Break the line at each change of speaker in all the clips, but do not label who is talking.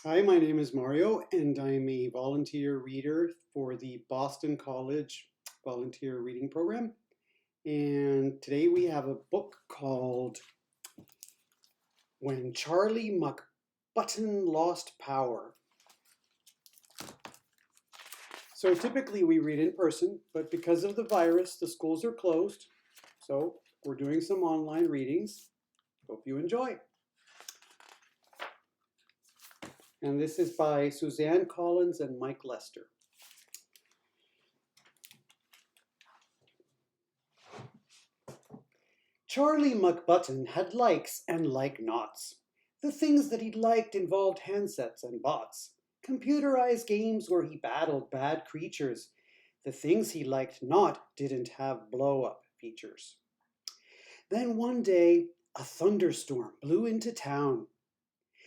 Hi, my name is Mario, and I'm a volunteer reader for the Boston College Volunteer Reading Program. And today we have a book called When Charlie McButton Lost Power. So typically we read in person, but because of the virus, the schools are closed. So we're doing some online readings. Hope you enjoy. And this is by Suzanne Collins and Mike Lester. Charlie McButton had likes and like-nots. The things that he liked involved handsets and bots, computerized games where he battled bad creatures. The things he liked not didn't have blow-up features. Then one day, a thunderstorm blew into town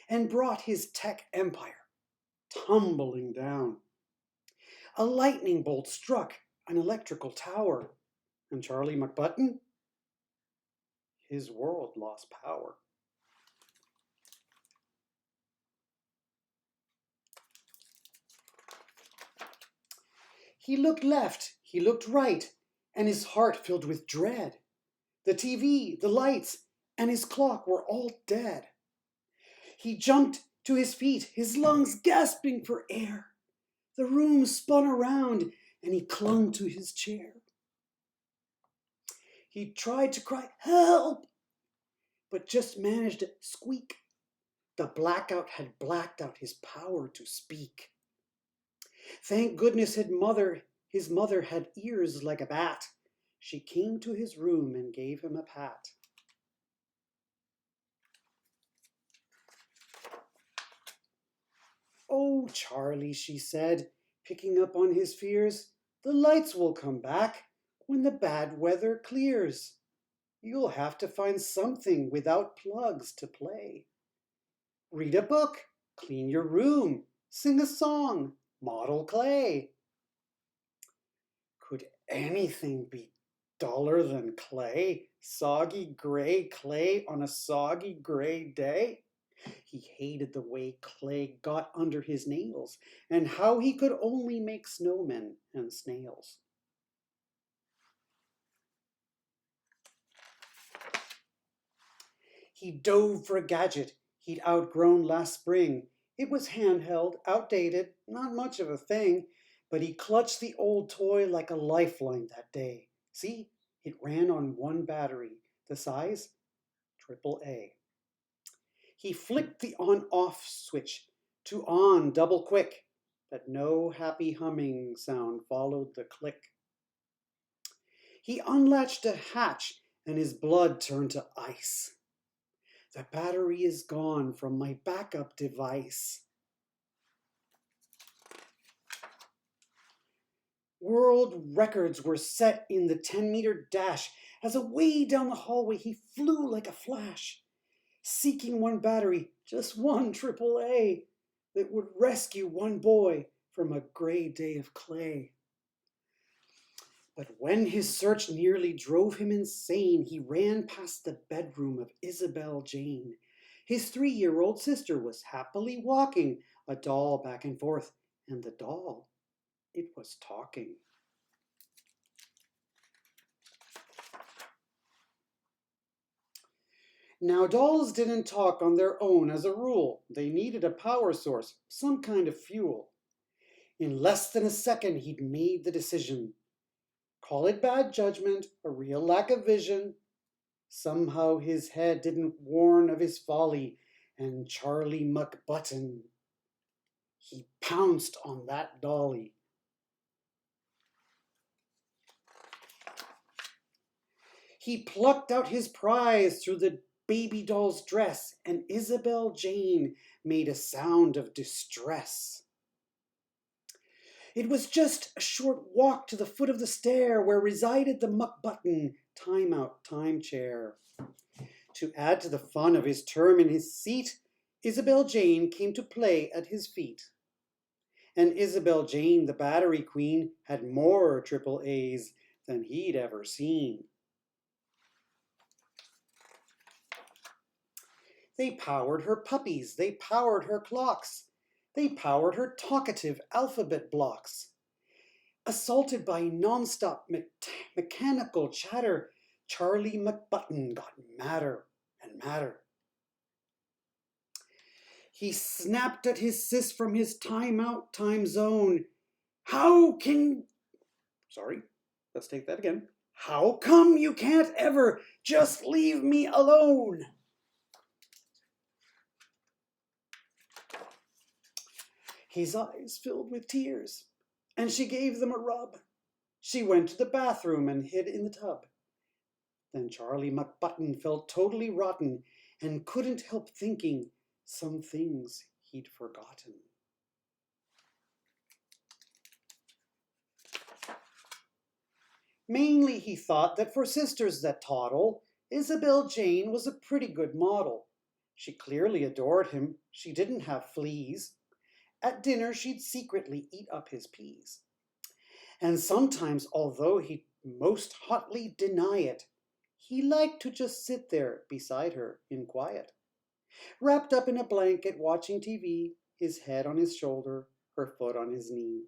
and brought his tech empire tumbling down. A lightning bolt struck an electrical tower, and Charlie McButton, his world lost power. He looked left, he looked right, and his heart filled with dread. The TV, the lights, and his clock were all dead. He jumped to his feet, his lungs gasping for air. The room spun around, and he clung to his chair. He tried to cry, "Help!" but just managed to squeak. The blackout had blacked out his power to speak. Thank goodness his mother had ears like a bat. She came to his room and gave him a pat. "Oh, Charlie," she said, picking up on his fears, "the lights will come back when the bad weather clears. You'll have to find something without plugs to play. Read a book, clean your room, sing a song, model clay." Could anything be duller than clay? Soggy gray clay on a soggy gray day? He hated the way clay got under his nails, and how he could only make snowmen and snails. He dove for a gadget he'd outgrown last spring. It was handheld, outdated, not much of a thing, but he clutched the old toy like a lifeline that day. See, it ran on one battery, the size AAA. He flicked the on-off switch to on double quick, but no happy humming sound followed the click. He unlatched a hatch and his blood turned to ice. The battery is gone from my backup device. World records were set in the 10-meter dash as away down the hallway he flew like a flash, seeking one battery, just one AAA, that would rescue one boy from a gray day of clay. But when his search nearly drove him insane, he ran past the bedroom of Isabel Jane. His 3-year-old sister was happily walking a doll back and forth, and the doll, it was talking. Now, dolls didn't talk on their own as a rule. They needed a power source, some kind of fuel. In less than a second, he'd made the decision. Call it bad judgment, a real lack of vision. Somehow his head didn't warn of his folly, and Charlie McButton, he pounced on that dolly. He plucked out his prize through the baby doll's dress, and Isabel Jane made a sound of distress. It was just a short walk to the foot of the stair where resided the McButton timeout time chair. To add to the fun of his term in his seat, Isabel Jane came to play at his feet. And Isabel Jane, the battery queen, had more AAAs than he'd ever seen. They powered her puppies, they powered her clocks. They powered her talkative alphabet blocks. Assaulted by non-stop mechanical chatter, Charlie McButton got madder and madder. He snapped at his sis from his time-out time zone. Sorry, let's take that again. How come you can't ever just leave me alone? His eyes filled with tears, and she gave them a rub. She went to the bathroom and hid in the tub. Then Charlie McButton felt totally rotten and couldn't help thinking some things he'd forgotten. Mainly he thought that for sisters that toddle, Isabel Jane was a pretty good model. She clearly adored him. She didn't have fleas. At dinner she'd secretly eat up his peas. And sometimes, although he'd most hotly deny it, he liked to just sit there beside her in quiet, wrapped up in a blanket watching TV, his head on his shoulder, her foot on his knee.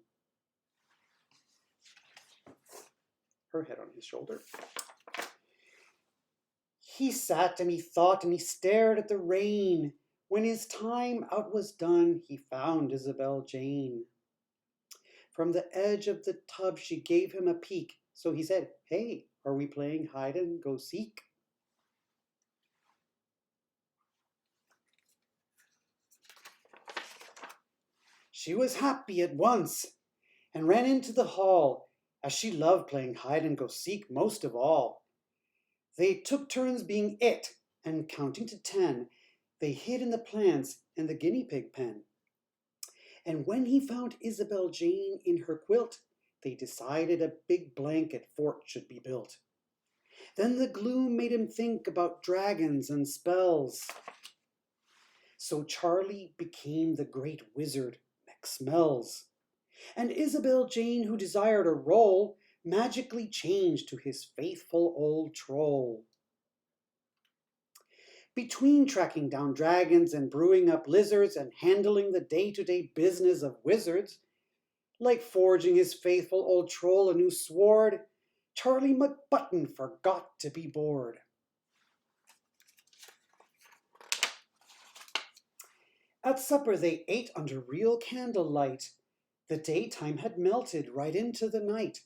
Her head on his shoulder. He sat and he thought and he stared at the rain. When his time out was done, he found Isabel Jane. From the edge of the tub, she gave him a peek. So he said, "Hey, are we playing hide and go seek?" She was happy at once and ran into the hall, as she loved playing hide and go seek most of all. They took turns being it, and counting to 10, they hid in the plants and the guinea pig pen. And when he found Isabel Jane in her quilt, they decided a big blanket fort should be built. Then the gloom made him think about dragons and spells. So Charlie became the great wizard McSmells. And Isabel Jane, who desired a role, magically changed to his faithful old troll. Between tracking down dragons and brewing up lizards and handling the day-to-day business of wizards, like forging his faithful old troll a new sword, Charlie McButton forgot to be bored. At supper they ate under real candlelight. The daytime had melted right into the night.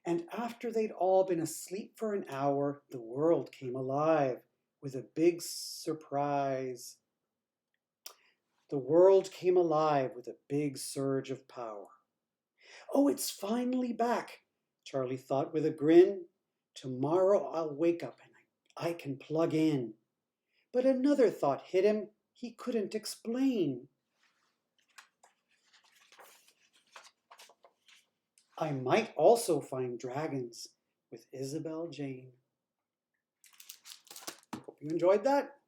And after they'd all been asleep for an hour, the world came alive with a big surprise. The world came alive with a big surge of power. "Oh, it's finally back," Charlie thought with a grin. "Tomorrow I'll wake up and I can plug in." But another thought hit him he couldn't explain. I might also find dragons with Isabel Jane. Hope you enjoyed that.